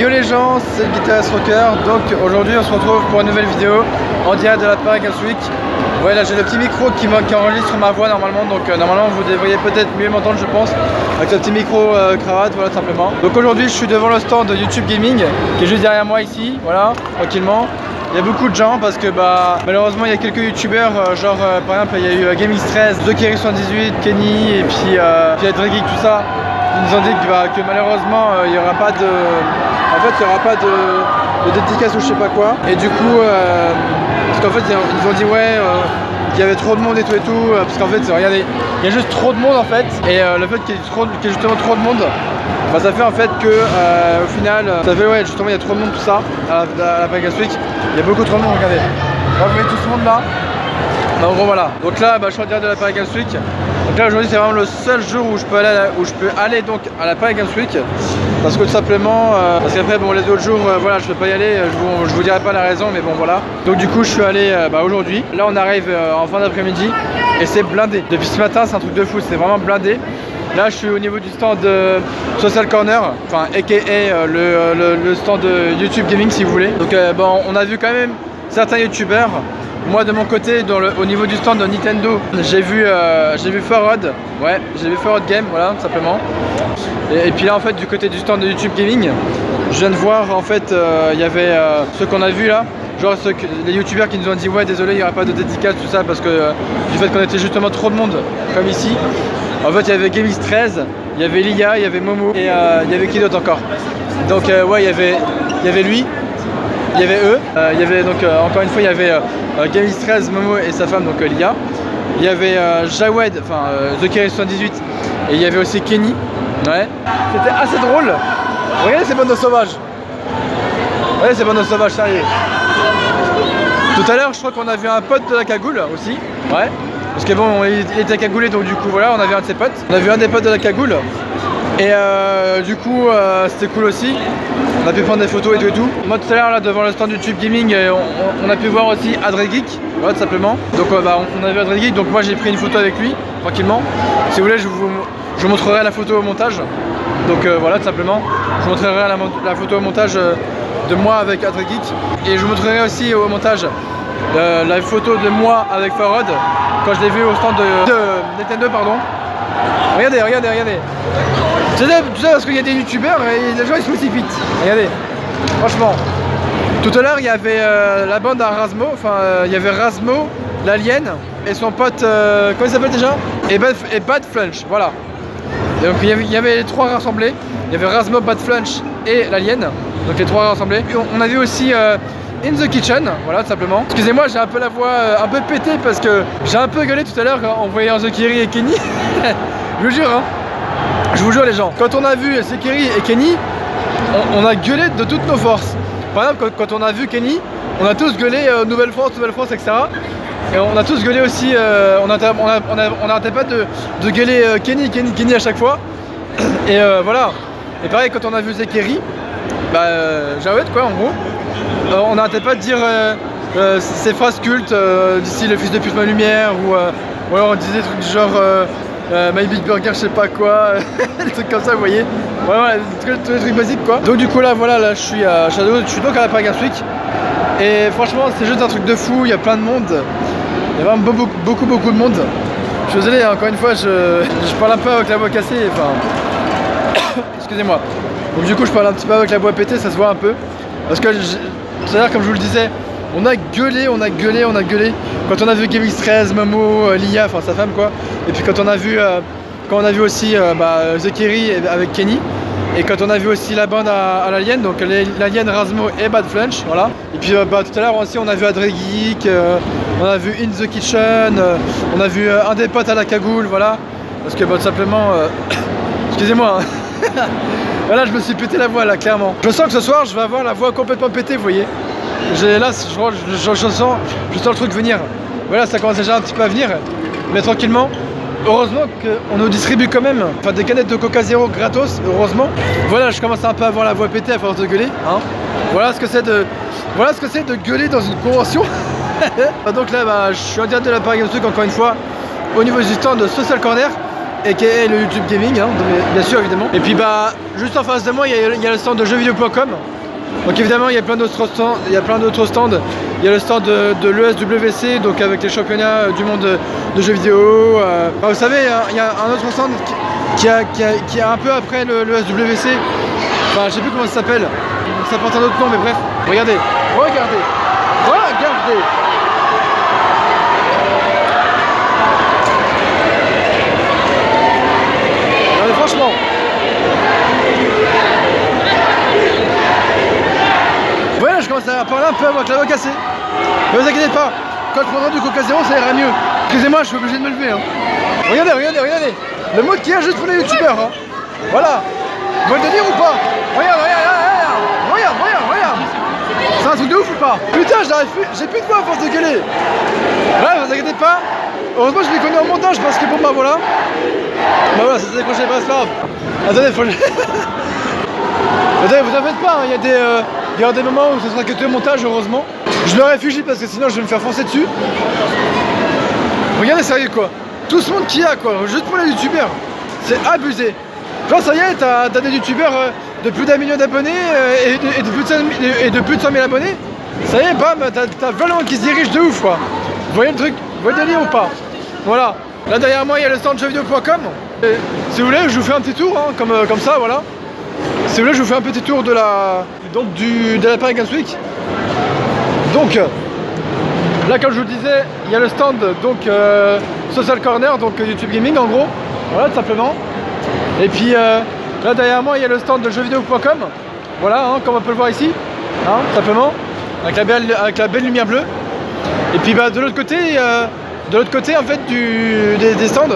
Yo les gens, c'est le guitariste rocker. Donc aujourd'hui on se retrouve pour une nouvelle vidéo en direct de la Paris Games Week. Ouais, là j'ai le petit micro qui enregistre ma voix normalement. Donc normalement vous devriez peut-être mieux m'entendre, je pense, avec le petit micro cravate, voilà, simplement. Donc aujourd'hui je suis devant le stand de YouTube Gaming qui est juste derrière moi ici, voilà, tranquillement. Il y a beaucoup de gens parce que malheureusement il y a quelques youtubeurs, par exemple il y a eu GameX13, TheKerry78, Kenny et puis Draggeek, tout ça. Ils nous ont dit que malheureusement il n'y aura pas de... En fait il n'y aura pas de dédicace ou je sais pas quoi. Et du coup, parce qu'en fait ils ont dit ouais qu'il y avait trop de monde et tout, parce qu'en fait regardez, il y a juste trop de monde en fait. Et le fait qu'il y ait justement trop de monde, ça fait en fait que au final, ça fait ouais justement il y a trop de monde tout ça à la Paris Games Week. Il y a beaucoup trop de monde, regardez. Là vous voyez tout ce monde là. En gros voilà. Donc là je suis en direct de la Paris Games Week. Donc là aujourd'hui c'est vraiment le seul jour où je peux aller donc à la Paris Games Week. Parce que tout simplement, parce qu'après bon les autres jours voilà je peux pas y aller, je vous dirai pas la raison mais bon voilà. Donc du coup je suis allé aujourd'hui. Là on arrive en fin d'après-midi et c'est blindé. Depuis ce matin c'est un truc de fou, c'est vraiment blindé. Là je suis au niveau du stand de Social Corner, enfin aka le stand de YouTube Gaming si vous voulez. Donc bon on a vu quand même certains youtubeurs. Moi de mon côté au niveau du stand de Nintendo, j'ai vu Forod, ouais, j'ai vu Forod Game, voilà tout simplement. Et puis là en fait du côté du stand de YouTube Gaming, je viens de voir en fait il y avait ceux qu'on a vu là, genre les youtubeurs qui nous ont dit ouais désolé il n'y aura pas de dédicace tout ça parce que du fait qu'on était justement trop de monde comme ici. En fait il y avait GameX13, il y avait Lia, il y avait Momo et il y avait qui d'autre encore. Donc ouais il y avait lui. Il y avait eux, il y avait donc encore une fois il y avait GameX13, Momo et sa femme donc Lia. Il y avait Jawed, enfin TheKerry78 et il y avait aussi Kenny. Ouais. C'était assez drôle. Regardez ces bandes sauvages. Regardez ces bandes sauvages, sérieux. Tout à l'heure je crois qu'on a vu un pote de la cagoule aussi. Ouais. Parce que bon il était cagoulé donc du coup voilà on a vu un de ses potes. On a vu un des potes de la cagoule. Et du coup c'était cool aussi. On a pu prendre des photos et tout. Moi tout à l'heure là devant le stand YouTube Gaming on a pu voir aussi Draggeek, voilà tout simplement. Donc on a vu Draggeek, donc moi j'ai pris une photo avec lui tranquillement. Si vous voulez je vous montrerai la photo au montage. Donc voilà tout simplement. Je vous montrerai la photo au montage de moi avec Draggeek. Et je vous montrerai aussi au montage la photo de moi avec Farod quand je l'ai vu au stand de Nintendo pardon. Regardez. Tout ça parce qu'il y a des youtubeurs et les gens ils se précipitent. Regardez, franchement. Tout à l'heure il y avait la bande à Rasmo, il y avait Rasmo, l'alien et son pote, comment il s'appelle déjà, et Bad Flunch, voilà. Et donc il y avait les trois rassemblés, il y avait Rasmo, Bad Flunch et l'alien, donc les trois rassemblés. Et on a vu aussi In the Kitchen, voilà tout simplement. Excusez-moi j'ai un peu la voix un peu pétée parce que j'ai un peu gueulé tout à l'heure en voyant TheKerry et Kenny. Je vous jure hein. Je vous jure les gens, quand on a vu TheKerry et Kenny, on a gueulé de toutes nos forces. Par exemple quand on a vu Kenny, on a tous gueulé Nouvelle France, etc. Et on a tous gueulé aussi, on n'arrêtait pas de gueuler Kenny à chaque fois. Et voilà. Et pareil quand on a vu TheKerry, Jawed quoi en gros, on n'arrêtait pas de dire ces phrases cultes d'ici le fils de pute ma lumière ou alors on disait des trucs du genre My Big Burger je sais pas quoi, des trucs comme ça vous voyez. Voilà, tous les trucs basiques quoi. Donc du coup là voilà, là je suis donc à la Paris Games Week. Et franchement c'est juste un truc de fou, il y a plein de monde. Il y a vraiment beaucoup de monde. Je suis désolé, encore une fois je parle un peu avec la voix cassée, enfin excusez-moi. Donc du coup je parle un petit peu avec la voix pétée, ça se voit un peu. Parce que tout à l'heure comme je vous le disais, on a gueulé quand on a vu GameX13, Momo, Lia, enfin sa femme quoi. Et puis quand on a vu aussi TheKerry avec Kenny. Et quand on a vu aussi la bande à l'alien, donc l'alien, Rasmo et Bad Flunch, voilà. Et puis tout à l'heure aussi on a vu Draggeek, on a vu In the Kitchen, on a vu un des potes à la cagoule, voilà. Parce que tout simplement, excusez-moi hein. Voilà je me suis pété la voix là clairement. Je sens que ce soir je vais avoir la voix complètement pétée vous voyez. Là je sens le truc venir. Voilà ça commence déjà un petit peu à venir. Mais tranquillement. Heureusement qu'on nous distribue quand même des canettes de Coca Zéro gratos, heureusement. Voilà je commence un peu à avoir la voix pétée à force de gueuler hein. Voilà ce que c'est de gueuler dans une convention. Donc là je suis en direct de la Paris Games Week encore une fois au niveau du stand de Social Corner aka le YouTube Gaming hein, bien sûr évidemment. Et puis juste en face de moi il y a le stand de jeuxvideo.com. Donc évidemment il y a plein d'autres stands, il y a le stand de l'ESWC, donc avec les championnats du monde de jeux vidéo. Vous savez, il y a un autre stand qui est un peu après l'ESWC. Enfin, je sais plus comment ça s'appelle. Ça porte un autre nom, mais bref. Regardez. Non mais franchement. Voilà, je commence à parler un peu avec la voix cassée. Mais vous inquiétez pas, quand je prendrai du Coca Zéro, ça ira mieux. Excusez-moi, je suis obligé de me lever. Hein. Regardez. Le mode qu'il y a juste pour les youtubeurs. Hein. Voilà. Vous voulez le délire ou pas? Regarde. C'est un truc de ouf ou pas? Putain, j'ai plus de voix à force de gueuler. Ouais, vous inquiétez pas. Heureusement, je l'ai connu en montage parce que bon, bah voilà. Bah voilà, ça s'est décroché, pas grave. Attendez, faut. Attendez, vous en faites pas, hein. Il y aura des moments où ce sera que tout montage, heureusement. Je le réfugie parce que sinon je vais me faire foncer dessus. Regardez, sérieux quoi. Tout ce monde qu'il y a quoi, juste pour les youtubeurs. C'est abusé. Genre ça y est, t'as des youtubeurs de plus d'1 million d'abonnés et de plus de 100 000 abonnés. Ça y est, bam, t'as vraiment qui se dirige de ouf quoi. Vous voyez le truc? Vous voyez le délire ou pas? Voilà. Là derrière moi il y a le stand jeuxvideo.com. Si vous voulez, je vous fais un petit tour, hein, comme ça, voilà. Si vous voulez, je vous fais un petit tour de la Paris Games Week. Donc, là, comme je vous le disais, il y a le stand donc Social Corner, donc YouTube Gaming en gros, voilà tout simplement. Et puis là derrière moi, il y a le stand de jeuxvideo.com, voilà, hein, comme on peut le voir ici, hein, tout simplement, avec la belle lumière bleue. Et puis bah, de l'autre côté en fait des stands,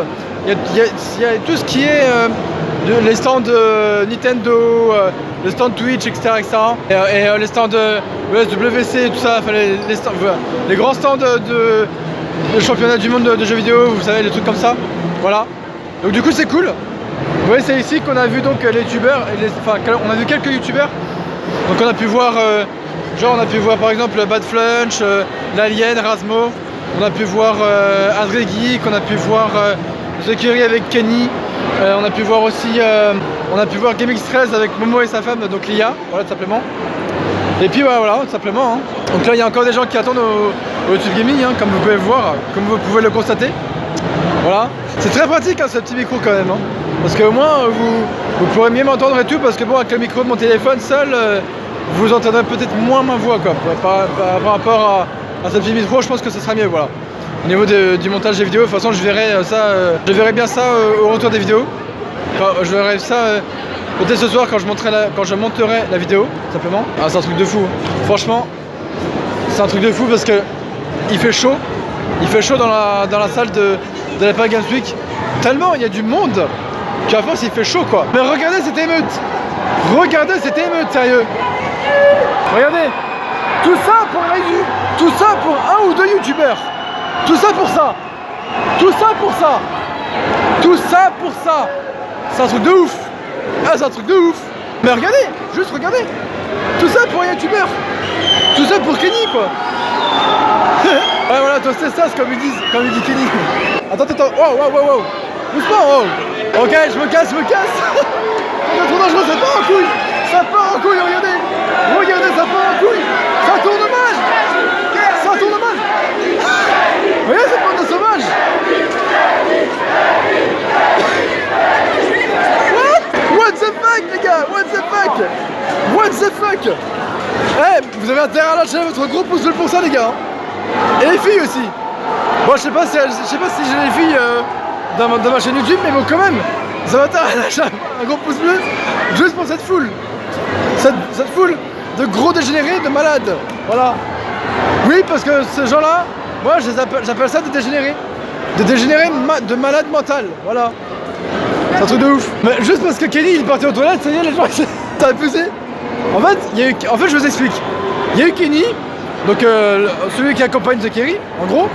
il y a tout ce qui est les stands Nintendo, le stand Twitch, etc. Et les stands ESWC, tout ça, enfin les grands stands de championnat du monde de jeux vidéo, vous savez, les trucs comme ça. Voilà. Donc du coup c'est cool. Vous voyez, c'est ici qu'on a vu donc les youtubeurs, enfin on a vu quelques youtubeurs. Donc on a pu voir par exemple Bad Flunch, l'Alien, Rasmo, on a pu voir Adré Geek, on a pu voir The Curry avec Kenny. On a pu voir aussi GameX13 avec Momo et sa femme, donc Lia, voilà tout simplement. Et puis voilà, tout simplement. Hein. Donc là il y a encore des gens qui attendent au YouTube Gaming, hein, comme vous pouvez le voir, comme vous pouvez le constater. Voilà. C'est très pratique hein, ce petit micro quand même. Hein. Parce qu'au moins vous pourrez mieux m'entendre et tout, parce que bon avec le micro de mon téléphone seul, vous entendrez peut-être moins ma voix quoi. Par rapport à ce petit micro, je pense que ce sera mieux, voilà. Au niveau du montage des vidéos, de toute façon je verrai bien ça au retour des vidéos. Enfin, je verrai ça peut-être ce soir quand je monterai la vidéo, simplement. Ah, c'est un truc de fou. Franchement, c'est un truc de fou parce que il fait chaud. Il fait chaud dans la salle de la Paris Games Week. Tellement il y a du monde qu'à force il fait chaud quoi. Mais regardez cette émeute. Sérieux. Regardez. Tout ça pour un vue. Tout ça pour un ou deux youtubeurs. Tout ça pour ça. C'est un truc de ouf. Ah, c'est un truc de ouf. Mais regardez, juste regardez. Tout ça pour un youtubeur. Tout ça pour Kenny quoi. Ouais voilà, toi c'est ça comme il dit Kenny. Attends. Wow. Doucement, wow. Ok, je me casse. C'est trop dangereux, ça part en couille, regardez. Regardez, ça part en couille. Ça tourne mal. Regardez cette bande de sauvages. What the fuck les gars? What the fuck? Eh, vous avez intérêt à lâcher votre gros pouce bleu pour ça les gars. Et les filles aussi. Bon, je sais pas si j'ai les filles dans ma chaîne YouTube, mais bon quand même, vous avez intérêt à lâcher un gros pouce bleu juste pour cette foule. Cette foule de gros dégénérés, de malades. Voilà. Oui, parce que ces gens-là, moi j'appelle ça des dégénérés. Des dégénérés de malades mentales. Voilà. C'est un truc de ouf. Mais juste parce que Kenny il est parti aux toilettes, ça y est, les gens t'as abusé. En fait, je vous explique. Il y a eu Kenny, donc celui qui accompagne The Kerry, en gros.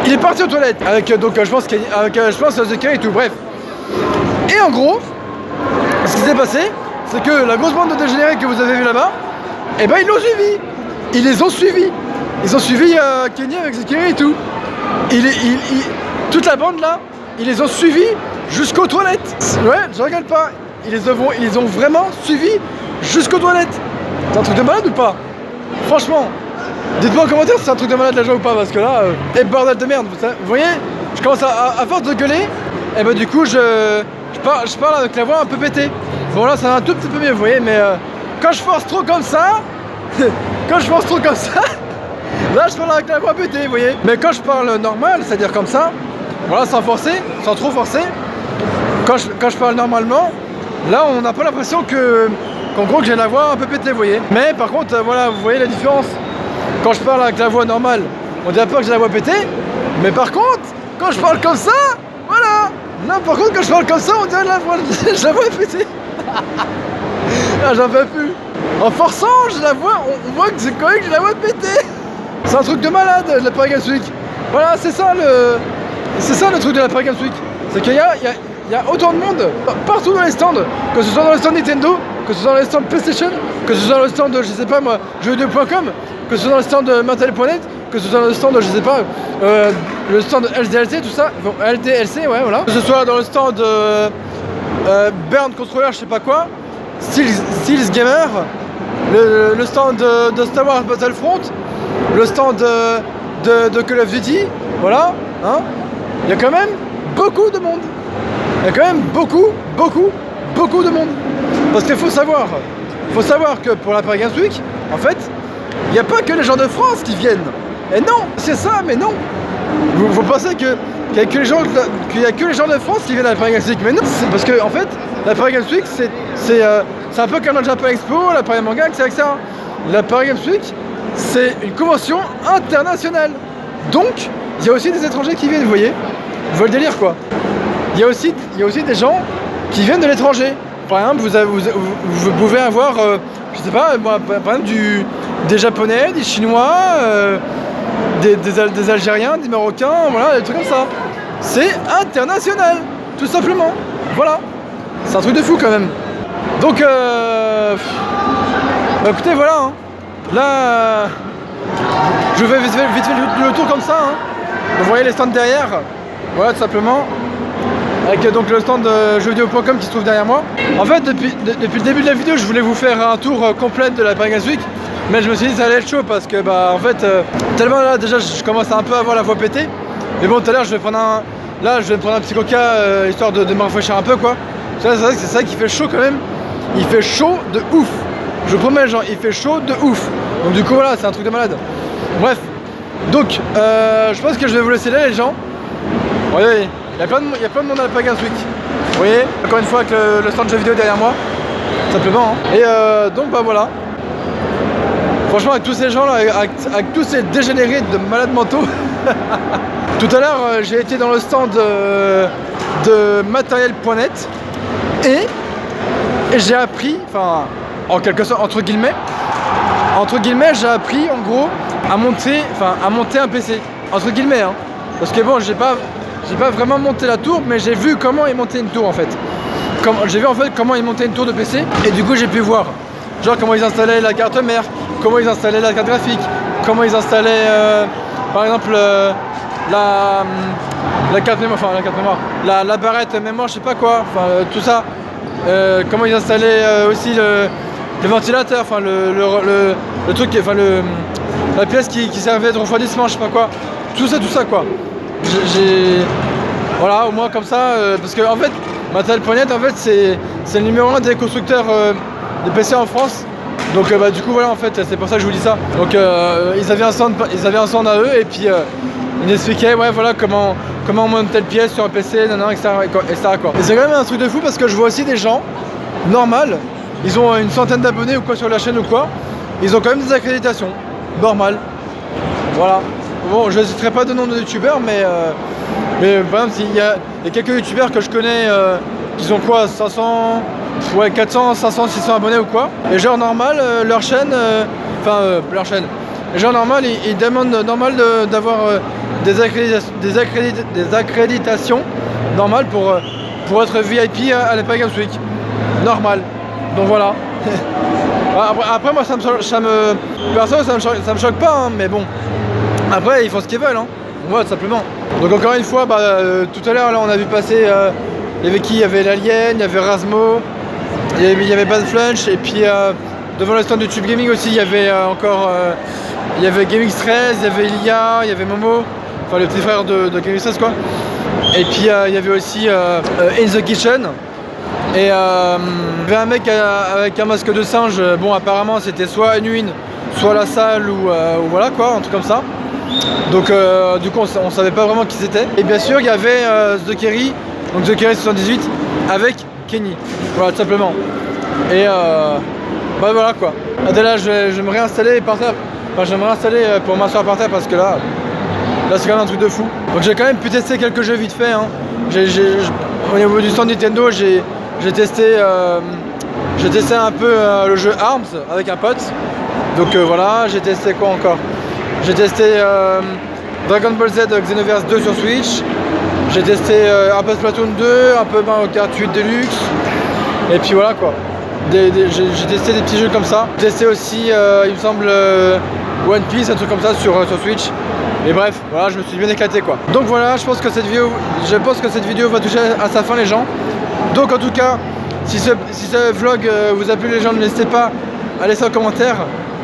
Il est parti aux toilettes avec je pense The Kerry et tout, bref. Et en gros, ce qui s'est passé, c'est que la grosse bande de dégénérés que vous avez vu là-bas, eh ben ils l'ont suivi. Ils les ont suivis. Ils ont suivi Kenny avec The Kerry et tout. Toute la bande là, ils les ont suivis jusqu'aux toilettes. Ouais, je rigole pas. Ils les ont vraiment suivis jusqu'aux toilettes. C'est un truc de malade ou pas? Franchement, dites-moi en commentaire si c'est un truc de malade la joie ou pas, parce que là, et bordel de merde, vous voyez, je commence à force de gueuler, et bah du coup je parle avec la voix un peu pétée. Bon là ça va un tout petit peu mieux, vous voyez, mais quand je force trop comme ça, là je parle avec la voix pétée, vous voyez. Mais quand je parle normal, c'est-à-dire comme ça, voilà, sans forcer, sans trop forcer, quand je parle normalement, là on n'a pas l'impression qu'en gros que j'ai la voix un peu pétée, vous voyez. Mais par contre, voilà, vous voyez la différence. Quand je parle avec la voix normale, on dirait pas que j'ai la voix pétée. Mais par contre, quand je parle comme ça, voilà. Non, par contre, quand je parle comme ça, on dirait la voix pétée. Ah, j'en peux plus. En forçant, j'ai la voix, on voit que c'est quand même que j'ai la voix pétée. C'est un truc de malade, la Paris Games Week. Voilà, c'est ça le truc de la Paris Games Week. C'est qu'il y a autant de monde partout dans les stands, que ce soit dans les stands Nintendo, que ce soit dans les stands PlayStation, que ce soit dans le stand de, je sais pas moi, jeuxvideo.com, que ce soit dans le stand de Mattel.net, que ce soit dans le stand de, je sais pas, le stand de LDLC, tout ça, bon, LDLC, ouais, voilà. Que ce soit dans le stand de Burn Controller, je sais pas quoi, Steels Gamer, le stand de Star Wars Battlefront, le stand de Call of Duty, voilà, hein. Il y a quand même beaucoup de monde. Il y a quand même beaucoup de monde. Parce qu'il faut savoir que pour la Paris Games Week, en fait, il n'y a pas que les gens de France qui viennent. Et non, c'est ça, mais non. Vous pensez qu'il n'y a que les gens de France qui viennent à la Paris Games Week, mais non, c'est parce que en fait, la Paris Games Week, c'est un peu comme le Japan Expo, la Paris Manga, etc. La Paris Games Week, c'est une convention internationale. Donc, il y a aussi des étrangers qui viennent, vous voyez. Vous voyez le délire, quoi. Il y a aussi des gens qui viennent de l'étranger. Par exemple, vous pouvez avoir, je sais pas, par exemple des Japonais, des Chinois, des Algériens, des Marocains, voilà, des trucs comme ça. C'est international, tout simplement. Voilà. C'est un truc de fou quand même. Donc, bah écoutez, voilà. Hein. Là, je vais vite fait le tour comme ça. Hein. Vous voyez les stands derrière. Voilà, tout simplement. Avec donc le stand de jeuxvideo.com qui se trouve derrière moi. En fait, depuis le début de la vidéo, je voulais vous faire un tour complet de la Paris Games Week, mais je me suis dit que ça allait être chaud parce que bah en fait, tellement là déjà je commence à un peu avoir la voix pétée. Mais bon, tout à l'heure je vais prendre un petit coca histoire de me rafraîchir un peu, quoi. C'est vrai que c'est ça qui fait chaud quand même. Il fait chaud de ouf. Je vous promets, genre, il fait chaud de ouf. Donc du coup voilà, c'est un truc de malade. Bref, donc je pense que je vais vous laisser là, les gens. Voyez, il y a plein de monde à la Paris Games Week. Vous voyez, encore une fois avec le stand de jeux vidéo derrière moi, simplement. Hein. Et donc bah voilà. Franchement, avec tous ces gens là, avec tous ces dégénérés de malades mentaux. Tout à l'heure, j'ai été dans le stand de matériel.net et j'ai appris, enfin en quelque sorte entre guillemets, j'ai appris en gros à monter un PC, entre guillemets, hein. Parce que bon, j'ai pas vraiment monté la tour, mais j'ai vu comment ils montaient une tour en fait. J'ai vu en fait comment ils montaient une tour de PC, et du coup j'ai pu voir genre comment ils installaient la carte mère, comment ils installaient la carte graphique, comment ils installaient par exemple la carte mémoire, la barrette mémoire, je sais pas quoi, enfin tout ça. Comment ils installaient aussi le ventilateur, enfin le truc, enfin la pièce qui servait de refroidissement, je sais pas quoi. Tout ça quoi. Voilà, au moins comme ça, parce que en fait, Mattel.net en fait c'est le numéro 1 des constructeurs de PC en France. Donc bah, du coup voilà, en fait c'est pour ça que je vous dis ça. Donc ils avaient un stand à eux et puis ils expliquaient ouais voilà comment on monte telle pièce sur un PC, etc. quoi. Et c'est quand même un truc de fou parce que je vois aussi des gens normal, ils ont une centaine d'abonnés ou quoi sur la chaîne ou quoi, ils ont quand même des accréditations, normal. Voilà. Bon, je ne citerai pas de nom de youtubeurs, mais par exemple, il y a quelques youtubeurs que je connais qui ont quoi, 500, ouais, 400, 500, 600 abonnés ou quoi. Et genre normal, leur chaîne, et genre normal, ils demandent normal d'avoir des accréditations normales pour être VIP à la Paris Games Week. Normal. Donc voilà. Après moi perso ça me choque pas, hein, mais bon. Après ils font ce qu'ils veulent, hein. Voilà, tout simplement. Donc encore une fois, tout à l'heure là on a vu passer, il y avait qui? Il y avait l'Alien, il y avait Rasmo, il y avait Bad Flunch, et puis devant le stand de Tube Gaming aussi, il y avait encore il y avait GameX13, il y avait Ilia, il y avait Momo, enfin le petit frère de GameX13 quoi. Et puis il y avait aussi In The Kitchen. Et il y avait un mec avec un masque de singe, bon apparemment c'était soit Enuin, soit la salle ou voilà quoi, un truc comme ça. Donc du coup on savait pas vraiment qui c'était. Et bien sûr il y avait The Kerry, donc The Kerry 78 avec Kenny, voilà tout simplement. Et bah voilà quoi. Dès là je vais me réinstaller par terre. Enfin je vais me réinstaller pour m'asseoir par terre parce que là c'est quand même un truc de fou. Donc j'ai quand même pu tester quelques jeux vite fait hein. Au niveau du stand Nintendo j'ai testé un peu le jeu Arms avec un pote. Donc voilà, j'ai testé quoi encore? J'ai testé Dragon Ball Z Xenoverse 2 sur Switch. J'ai testé un peu Splatoon 2, un peu Mario Kart 8 Deluxe. Et puis voilà quoi. J'ai testé des petits jeux comme ça. J'ai testé aussi, il me semble, One Piece, un truc comme ça sur Switch. Et bref, voilà, je me suis bien éclaté quoi. Donc voilà, je pense que cette vidéo va toucher à sa fin les gens. Donc en tout cas, si ce vlog vous a plu les gens, n'hésitez pas à laisser un commentaire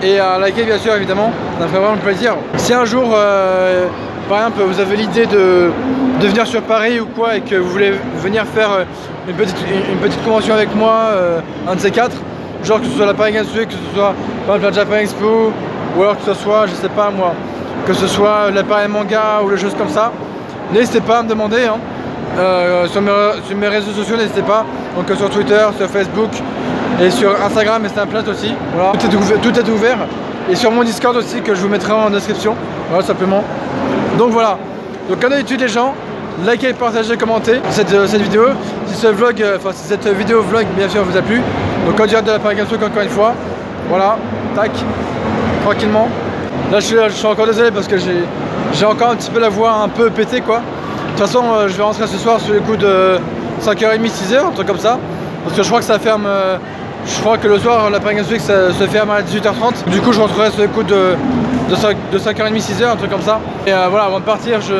et à liker bien sûr évidemment, ça me ferait vraiment plaisir. Si un jour, par exemple, vous avez l'idée de venir sur Paris ou quoi et que vous voulez venir faire une petite convention avec moi, un de ces quatre, genre que ce soit la Paris Games Week, que ce soit par exemple la Japan Expo, ou alors que ce soit, je sais pas moi, que ce soit la Paris Manga ou les choses comme ça, n'hésitez pas à me demander hein. Sur mes réseaux sociaux, n'hésitez pas, donc sur Twitter, sur Facebook et sur Instagram et Snapchat aussi, voilà. Tout est ouvert et sur mon Discord aussi que je vous mettrai en description, voilà simplement. Donc voilà, donc comme d'habitude les gens, likez, partagez, commentez cette vidéo, si cette vidéo vlog bien sûr vous a plu, donc en direct de la Paris Games Week encore une fois, voilà, tac, tranquillement. Là je suis encore désolé parce que j'ai encore un petit peu la voix un peu pétée quoi. De toute façon, je vais rentrer ce soir sur les coups de 5h30, 6h, un truc comme ça. Parce que je crois que ça ferme. Je crois que le soir, la Paris Games Week se ferme à 18h30. Du coup, je rentrerai sur les coups de 5h30, 6h, un truc comme ça. Et voilà, avant de partir, je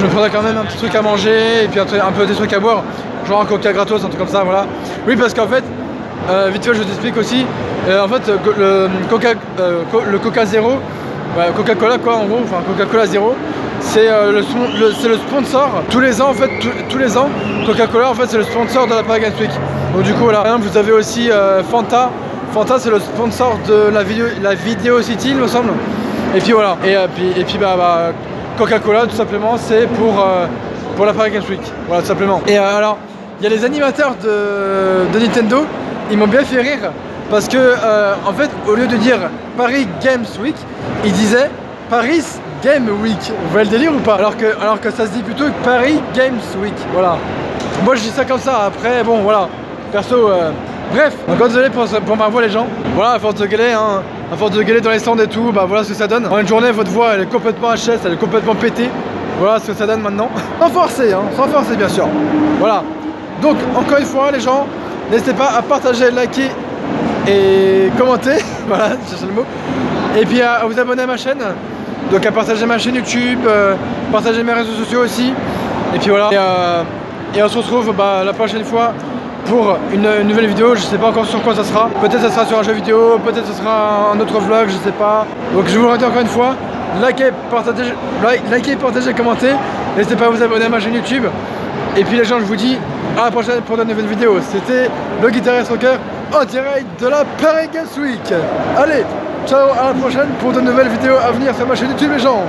me prendrai quand même un petit truc à manger et puis un peu des trucs à boire. Genre un coca gratos, un truc comme ça, voilà. Oui, parce qu'en fait, vite fait, je t'explique aussi. En fait, le Coca Zéro, Coca-Cola quoi, en gros, enfin Coca-Cola Zéro. C'est le sponsor tous les ans en fait, tous les ans Coca-Cola en fait c'est le sponsor de la Paris Games Week. Donc du coup voilà, par exemple vous avez aussi Fanta c'est le sponsor de la vidéo City il me semble. Et puis voilà, et puis Coca-Cola tout simplement c'est pour la Paris Games Week, voilà tout simplement. Et alors il y a les animateurs de Nintendo, ils m'ont bien fait rire parce que en fait au lieu de dire Paris Games Week, ils disaient Paris Game Week. Vous voyez le délire ou pas? Alors que ça se dit plutôt Paris Games Week. Voilà. Moi je dis ça comme ça. Après bon voilà. Perso bref. Encore désolé pour ma voix les gens. Voilà, à force de gueuler hein. À force de gueuler dans les stands et tout, bah voilà ce que ça donne. En une journée votre voix elle est complètement HS, elle est complètement pétée. Voilà ce que ça donne maintenant. Sans forcer hein. Sans forcer bien sûr. Voilà. Donc encore une fois les gens, n'hésitez pas à partager, liker et commenter. Voilà, je cherche le mot. Et puis à vous abonner à ma chaîne. Donc à partager ma chaîne YouTube, partager mes réseaux sociaux aussi. Et puis voilà. Et on se retrouve la prochaine fois pour une nouvelle vidéo. Je sais pas encore sur quoi ça sera. Peut-être ça sera sur un jeu vidéo, peut-être ça sera un autre vlog, je sais pas. Donc je vous redis encore une fois, likez, partagez, commentez. N'hésitez pas à vous abonner à ma chaîne YouTube. Et puis les gens, je vous dis à la prochaine pour de nouvelles vidéos. C'était le guitariste rocker en direct de la Paris Games Week. Allez, ciao, à la prochaine pour de nouvelles vidéos à venir sur ma chaîne YouTube les gens.